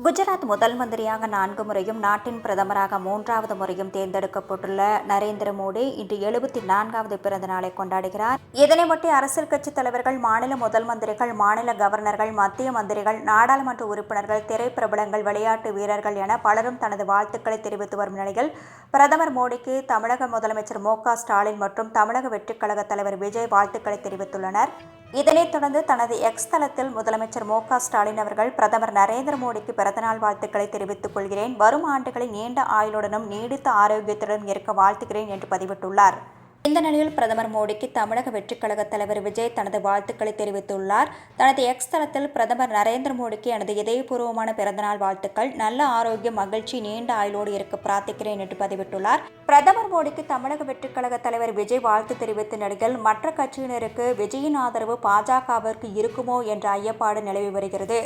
குஜராத் முதல் மந்திரியாக 4 முறையும் நாட்டின் பிரதமராக 3வது முறையும் தேர்ந்தெடுக்கப்பட்டுள்ள நரேந்திர மோடி இன்று 74வது பிறந்த நாளை கொண்டாடுகிறார். இதனையொட்டி அரசியல் கட்சித் தலைவர்கள், மாநில முதல் மந்திரிகள், மாநில கவர்னர்கள், மத்திய மந்திரிகள், நாடாளுமன்ற உறுப்பினர்கள், திரைப்பிரபலங்கள், விளையாட்டு வீரர்கள் என பலரும் தனது வாழ்த்துக்களை தெரிவித்து வரும் நிலையில் பிரதமர் மோடிக்கு தமிழக முதலமைச்சர் மு.க.ஸ்டாலின் மற்றும் தமிழக வெற்றிக் கழக தலைவர் விஜய் வாழ்த்துக்களை தெரிவித்துள்ளனர். இதனைத் தொடர்ந்து தனது எக்ஸ் தளத்தில் முதலமைச்சர் மு.க.ஸ்டாலின் அவர்கள் பிரதமர் நரேந்திர மோடிக்கு பிறந்தநாள் வாழ்த்துக்களை தெரிவித்துக் கொள்கிறேன். வரும் ஆண்டுகளில் நீண்ட ஆயுளுடனும் நீடித்த ஆரோக்கியத்துடனும் இருக்க வாழ்த்துகிறேன் என்று பதிவிட்டுள்ளார். இந்த நிலையில் பிரதமர் மோடிக்கு தமிழக வெற்றிக் கழக தலைவர் விஜய் தனது வாழ்த்துக்களை தெரிவித்துள்ளார். தனது எக்ஸ் தளத்தில் பிரதமர் நரேந்திர மோடிக்கு எனது இதயபூர்வமான பிறந்தநாள் வாழ்த்துக்கள், நல்ல ஆரோக்கியம், மகிழ்ச்சி, நீண்ட ஆயுளோடு இருக்க பிரார்த்திக்கிறேன் என்று பதிவிட்டுள்ளார். பிரதமர் மோடிக்கு தமிழக வெற்றிக் கழக தலைவர் விஜய் வாழ்த்து தெரிவித்த நிலையில் மற்ற கட்சியினருக்கு விஜயின் ஆதரவு பாஜகவிற்கு இருக்குமோ என்ற ஐயப்பாடு நிலவி வருகிறது.